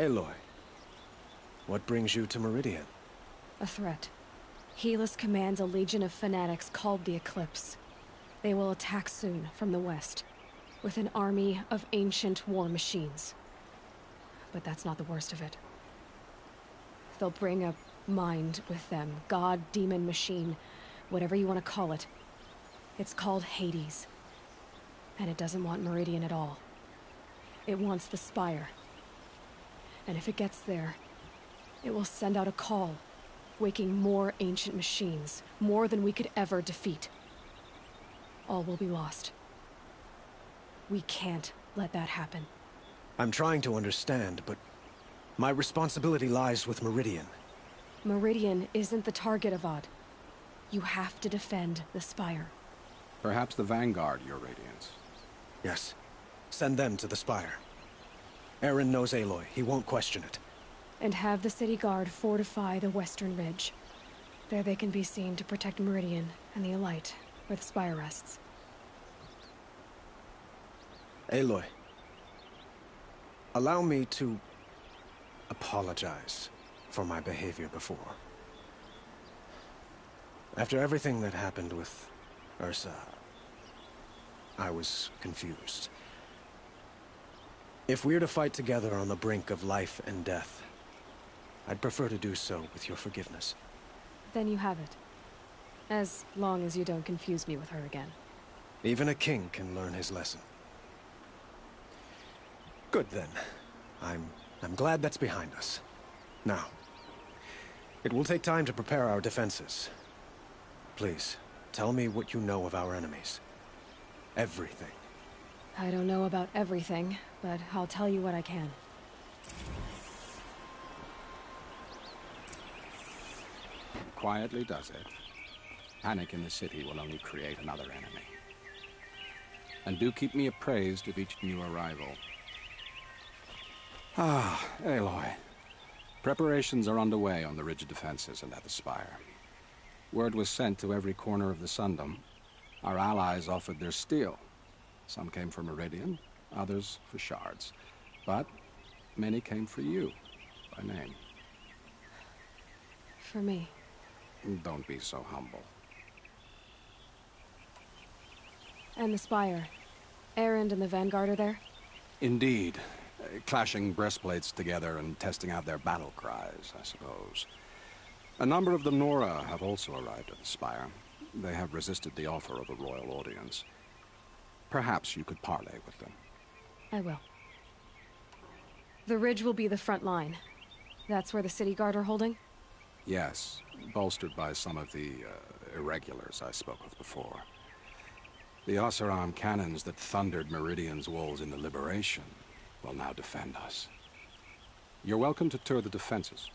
Aloy, what brings you to Meridian? A threat. Helis commands a legion of fanatics called the Eclipse. They will attack soon from the west, with an army of ancient war machines. But that's not the worst of it. They'll bring a mind with them, god, demon, machine, whatever you want to call it. It's called Hades. And it doesn't want Meridian at all. It wants the Spire. And if it gets there, it will send out a call, waking more ancient machines, more than we could ever defeat. All will be lost. We can't let that happen. I'm trying to understand, but my responsibility lies with Meridian. Meridian isn't the target, Avad. You have to defend the Spire. Perhaps the Vanguard, Your Radiance. Yes. Send them to the Spire. Eren knows Aloy. He won't question it. And have the city guard fortify the western ridge. There they can be seen to protect Meridian and the Elite, where the Spire rests. Aloy, allow me to apologize for my behavior before. After everything that happened with Ursa, I was confused. If we're to fight together on the brink of life and death, I'd prefer to do so with your forgiveness. Then you have it. As long as you don't confuse me with her again. Even a king can learn his lesson. Good then. I'm glad that's behind us. Now, it will take time to prepare our defenses. Please, tell me what you know of our enemies. Everything. I don't know about everything, but I'll tell you what I can. Quietly does it. Panic in the city will only create another enemy. And do keep me appraised of each new arrival. Ah, Aloy. Preparations are underway on the ridge defenses and at the Spire. Word was sent to every corner of the Sundom. Our allies offered their steel. Some came for Meridian, others for shards. But many came for you, by name. For me. Don't be so humble. And the Spire. Erend and the Vanguard are there? Indeed. Clashing breastplates together and testing out their battle cries, I suppose. A number of the Nora have also arrived at the Spire. They have resisted the offer of a royal audience. Perhaps you could parley with them. I will. The ridge will be the front line. That's where the city guard are holding? Yes, bolstered by some of the irregulars I spoke of before. The Oseram cannons that thundered Meridian's walls in the Liberation will now defend us. You're welcome to tour the defenses.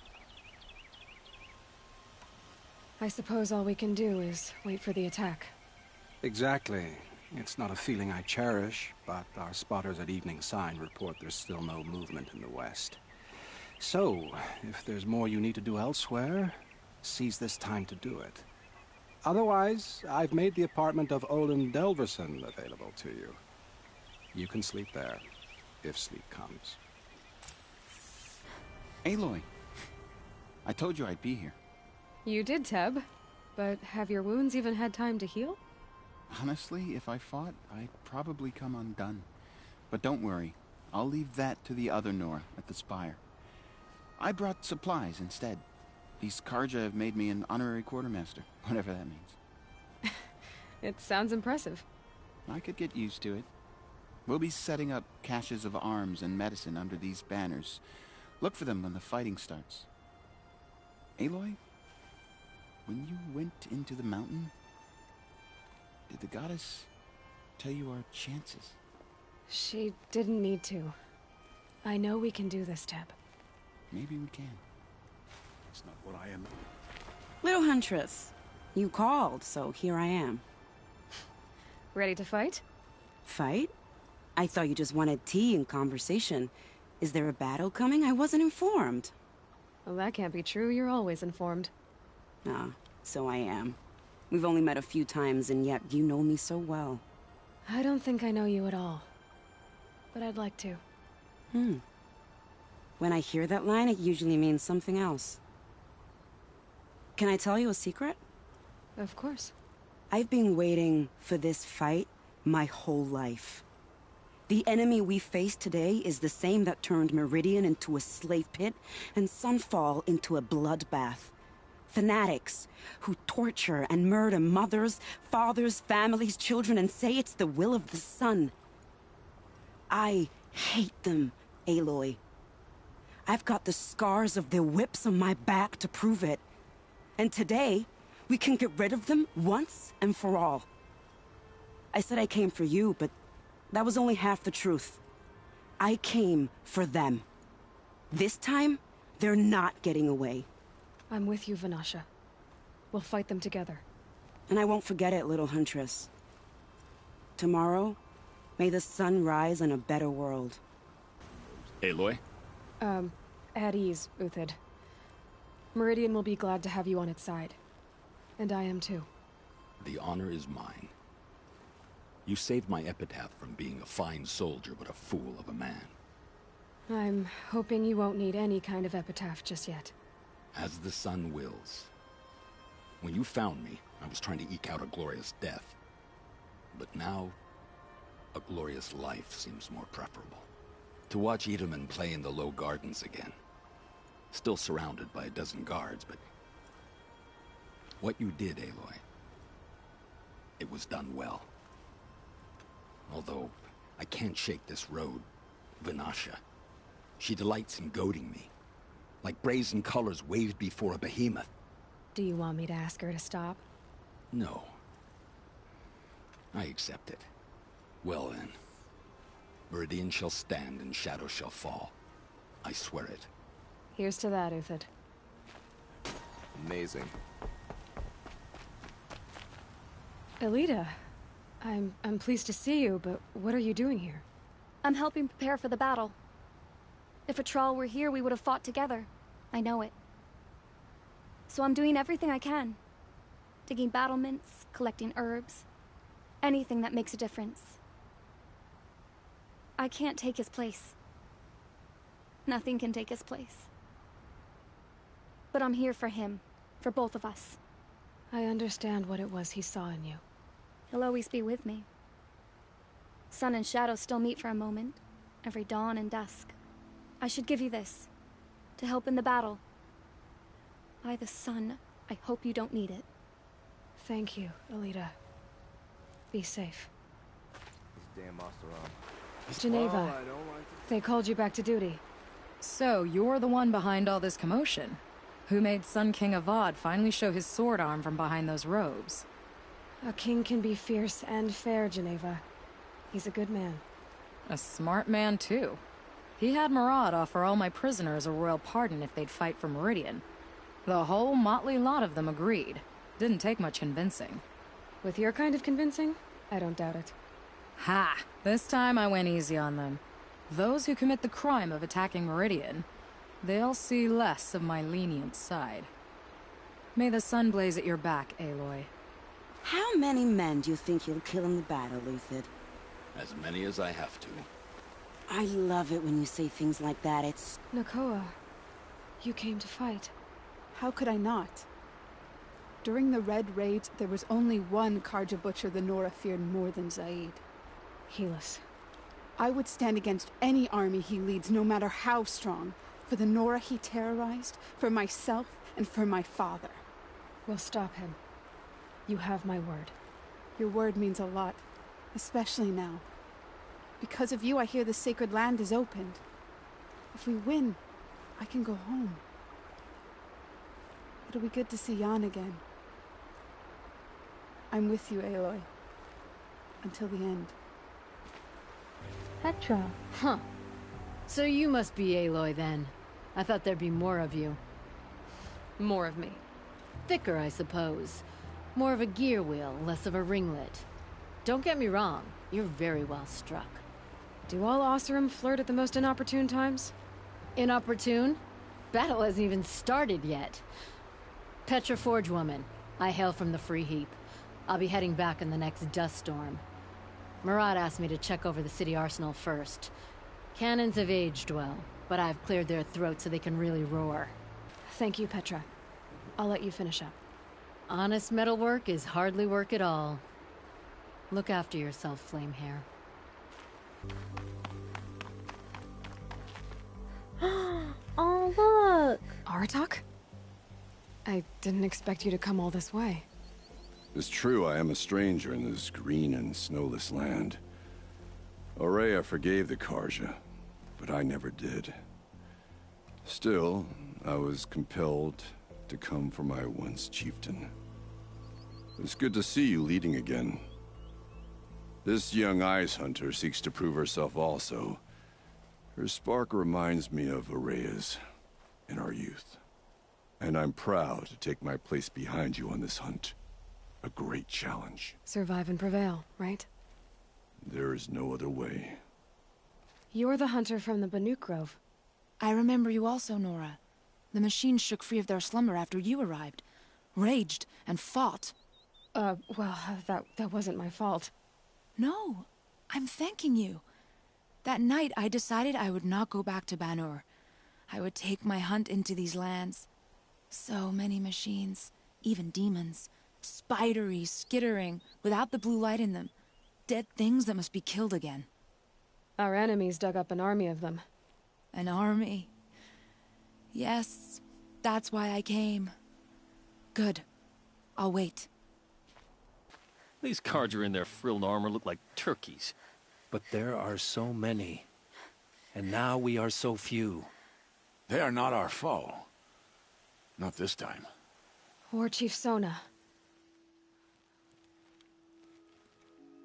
I suppose all we can do is wait for the attack. Exactly. It's not a feeling I cherish, but our spotters at Evening Sign report there's still no movement in the west. So, if there's more you need to do elsewhere, seize this time to do it. Otherwise, I've made the apartment of Olin Delverson available to you. You can sleep there, if sleep comes. Aloy, I told you I'd be here. You did, Teb. But have your wounds even had time to heal? Honestly, if I fought, I'd probably come undone. But don't worry, I'll leave that to the other Nora at the Spire. I brought supplies instead. These Karja have made me an honorary quartermaster, whatever that means. It sounds impressive. I could get used to it. We'll be setting up caches of arms and medicine under these banners. Look for them when the fighting starts. Aloy, when you went into the mountain, did the goddess tell you our chances? She didn't need to. I know we can do this, Teb. Maybe we can. It's not what I am. Little Huntress, you called, so here I am. Ready to fight? Fight? I thought you just wanted tea and conversation. Is there a battle coming? I wasn't informed. Well, that can't be true. You're always informed. Ah, so I am. We've only met a few times, and yet you know me so well. I don't think I know you at all. But I'd like to. When I hear that line, it usually means something else. Can I tell you a secret? Of course. I've been waiting for this fight my whole life. The enemy we face today is the same that turned Meridian into a slave pit and Sunfall into a bloodbath. Fanatics who torture and murder mothers, fathers, families, children, and say it's the will of the sun. I hate them, Aloy. I've got the scars of their whips on my back to prove it. And today, we can get rid of them once and for all. I said I came for you, but that was only half the truth. I came for them. This time, they're not getting away. I'm with you, Vanasha. We'll fight them together. And I won't forget it, little huntress. Tomorrow, may the sun rise in a better world. Aloy? At ease, Uthid. Meridian will be glad to have you on its side. And I am too. The honor is mine. You saved my epitaph from being a fine soldier, but a fool of a man. I'm hoping you won't need any kind of epitaph just yet. As the sun wills. When you found me, I was trying to eke out a glorious death. But now, a glorious life seems more preferable. To watch Edelman play in the low gardens again. Still surrounded by a dozen guards, but... what you did, Aloy, it was done well. Although, I can't shake this road, Vanasha. She delights in goading me. Like brazen colors waved before a behemoth. Do you want me to ask her to stop? No. I accept it. Well then. Meridian shall stand and shadow shall fall. I swear it. Here's to that, Uthid. Amazing. Elita, I'm pleased to see you, but what are you doing here? I'm helping prepare for the battle. If Atral were here, we would have fought together. I know it. So I'm doing everything I can. Digging battlements, collecting herbs. Anything that makes a difference. I can't take his place. Nothing can take his place. But I'm here for him. For both of us. I understand what it was he saw in you. He'll always be with me. Sun and shadow still meet for a moment. Every dawn and dusk. I should give you this. To help in the battle. By the sun, I hope you don't need it. Thank you, Elita. Be safe. This damn Osteron. Geneva, they called you back to duty. So, you're the one behind all this commotion? Who made Sun King Avad finally show his sword arm from behind those robes? A king can be fierce and fair, Geneva. He's a good man. A smart man, too. He had Murad offer all my prisoners a royal pardon if they'd fight for Meridian. The whole motley lot of them agreed. Didn't take much convincing. With your kind of convincing, I don't doubt it. Ha! This time I went easy on them. Those who commit the crime of attacking Meridian, they'll see less of my lenient side. May the sun blaze at your back, Aloy. How many men do you think you'll kill in the battle, Uthid? As many as I have to. I love it when you say things like that. It's... Nakoa, you came to fight. How could I not? During the Red Raids, there was only one Karja butcher the Nora feared more than Zaid. Helis. I would stand against any army he leads, no matter how strong. For the Nora he terrorized, for myself, and for my father. We'll stop him. You have my word. Your word means a lot, especially now. Because of you, I hear the sacred land is opened. If we win, I can go home. It'll be good to see Jan again. I'm with you, Aloy. Until the end. Petra. Huh. So you must be Aloy then. I thought there'd be more of you. More of me. Thicker, I suppose. More of a gear wheel, less of a ringlet. Don't get me wrong, you're very well struck. Do all Oseram flirt at the most inopportune times? Inopportune? Battle hasn't even started yet. Petra Forge woman. I hail from the Free Heap. I'll be heading back in the next dust storm. Murad asked me to check over the city arsenal first. Cannons have aged well. but I've cleared their throats so they can really roar. Thank you, Petra. I'll let you finish up. Honest metalwork is hardly work at all. Look after yourself, Flamehair. Oh, look! Aratak? I didn't expect you to come all this way. It's true, I am a stranger in this green and snowless land. Aurea forgave the Karja, but I never did. Still, I was compelled to come for my once chieftain. It's good to see you leading again. This young ice hunter seeks to prove herself also. Her spark reminds me of Aurea's in our youth. And I'm proud to take my place behind you on this hunt. A great challenge. Survive and prevail, right? There is no other way. You're the hunter from the Banuk Grove. I remember you also, Nora. The machines shook free of their slumber after you arrived. Raged and fought. Well, that wasn't my fault. No, I'm thanking you. That night, I decided I would not go back to Banur. I would take my hunt into these lands. So many machines, even demons. Spidery, skittering, without the blue light in them. Dead things that must be killed again. Our enemies dug up an army of them. An army? Yes, that's why I came. Good. I'll wait. These Karja in their frilled armor look like turkeys. But there are so many. And now we are so few. They are not our foe. Not this time. War Chief Sona.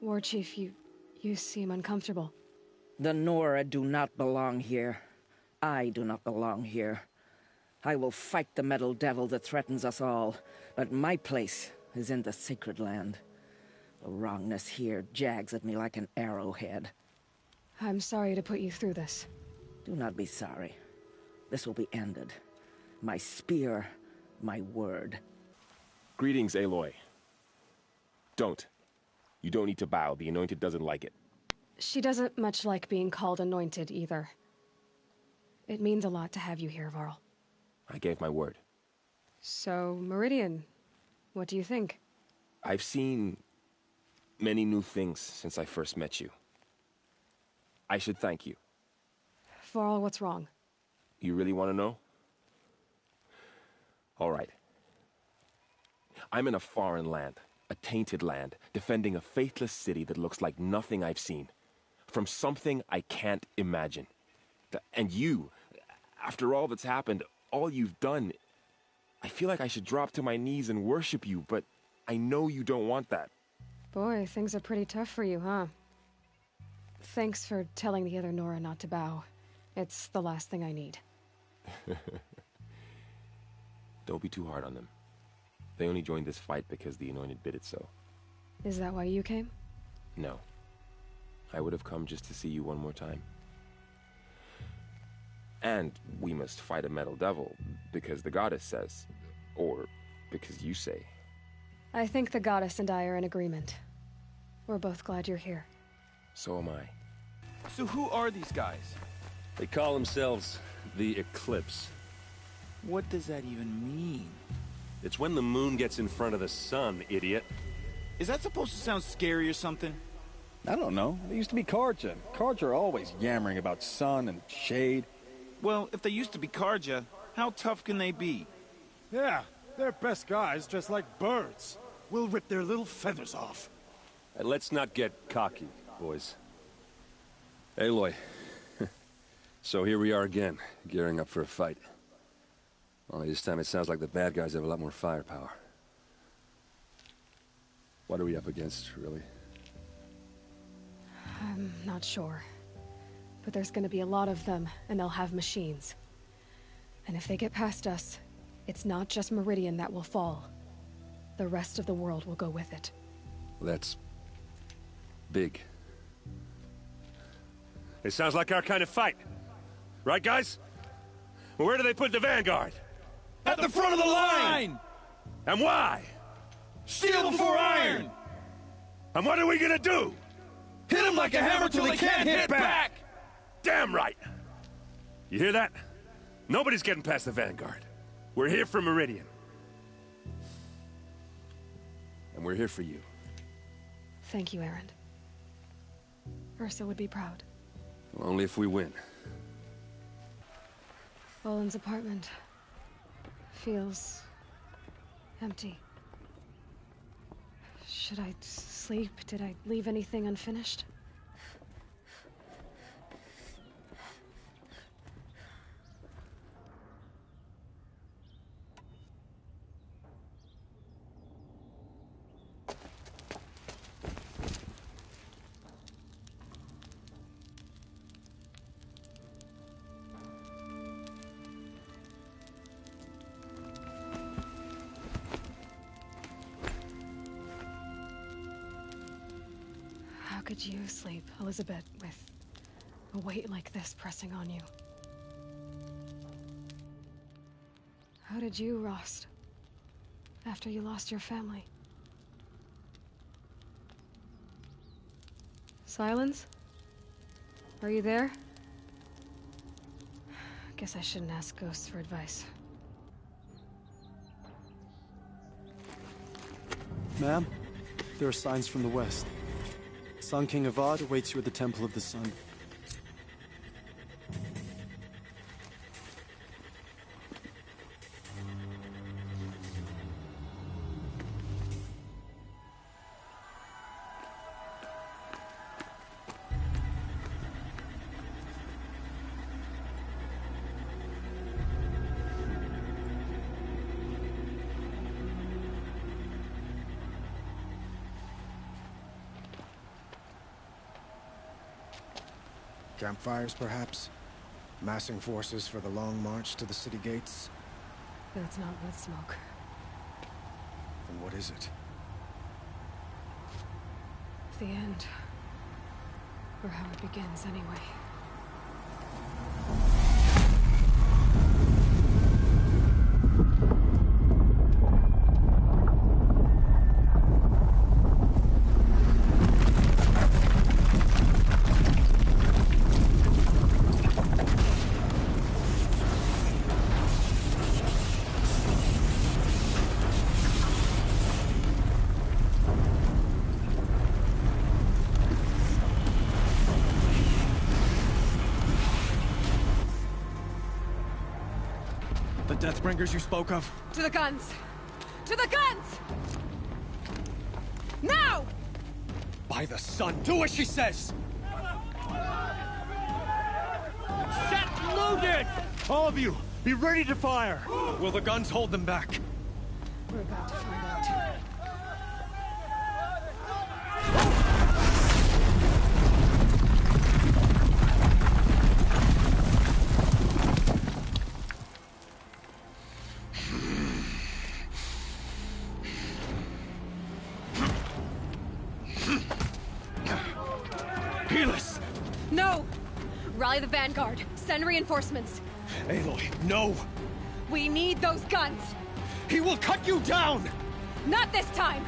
War Chief, you seem uncomfortable. The Nora do not belong here. I do not belong here. I will fight the metal devil that threatens us all, but my place is in the sacred land. The wrongness here jags at me like an arrowhead. I'm sorry to put you through this. Do not be sorry. This will be ended. My spear, my word. Greetings, Aloy. Don't. You don't need to bow. The Anointed doesn't like it. She doesn't much like being called Anointed, either. It means a lot to have you here, Varl. I gave my word. So, Meridian, what do you think? I've seen many new things since I first met you. I should thank you. Varl, what's wrong? You really want to know? All right. I'm in a foreign land, a tainted land, defending a faithless city that looks like nothing I've seen. From something I can't imagine. And you, after all that's happened, all you've done, I feel like I should drop to my knees and worship you, but I know you don't want that. Boy, things are pretty tough for you, huh? Thanks for telling the other Nora not to bow. It's the last thing I need. Don't be too hard on them. They only joined this fight because the Anointed bid it so. Is that why you came? No. I would have come just to see you one more time. And we must fight a metal devil, because the goddess says. Or because you say. I think the goddess and I are in agreement. We're both glad you're here. So am I. So who are these guys? They call themselves the Eclipse. What does that even mean? It's when the moon gets in front of the sun, idiot. Is that supposed to sound scary or something? I don't know. They used to be Karja. Karja are always yammering about sun and shade. Well, if they used to be Karja, how tough can they be? Yeah, they're best guys dressed like birds. We'll rip their little feathers off. And let's not get cocky, boys. Aloy. So here we are again, gearing up for a fight. Only this time it sounds like the bad guys have a lot more firepower. What are we up against, really? I'm not sure. But there's gonna be a lot of them, and they'll have machines. And if they get past us, it's not just Meridian that will fall. The rest of the world will go with it. Well, that's big. It sounds like our kind of fight. Right, guys? Well, where do they put the Vanguard? At the front of the line! And why? Steel before iron! And what are we gonna do? Hit him like a hammer till he can't hit back! Damn right! You hear that? Nobody's getting past the Vanguard. We're here for Meridian. And we're here for you. Thank you, Erend. Ursa would be proud. Well, only if we win. Boland's apartment feels empty. Should I sleep? Did I leave anything unfinished? How could you sleep, Elizabeth, with a weight like this pressing on you? How did you, Rost, after you lost your family? Silence? Are you there? Guess I shouldn't ask ghosts for advice. Ma'am, there are signs from the west. Sun King Avad awaits you at the Temple of the Sun. Campfires, perhaps? Massing forces for the long march to the city gates? That's not wood smoke. Then what is it? The end. Or how it begins, anyway. Deathbringers you spoke of? To the guns! To the guns! Now! By the sun, do as she says! Set loaded! All of you, be ready to fire! Will the guns hold them back? We're about to find out. No! Rally the Vanguard. Send reinforcements. Aloy, no! We need those guns! He will cut you down! Not this time!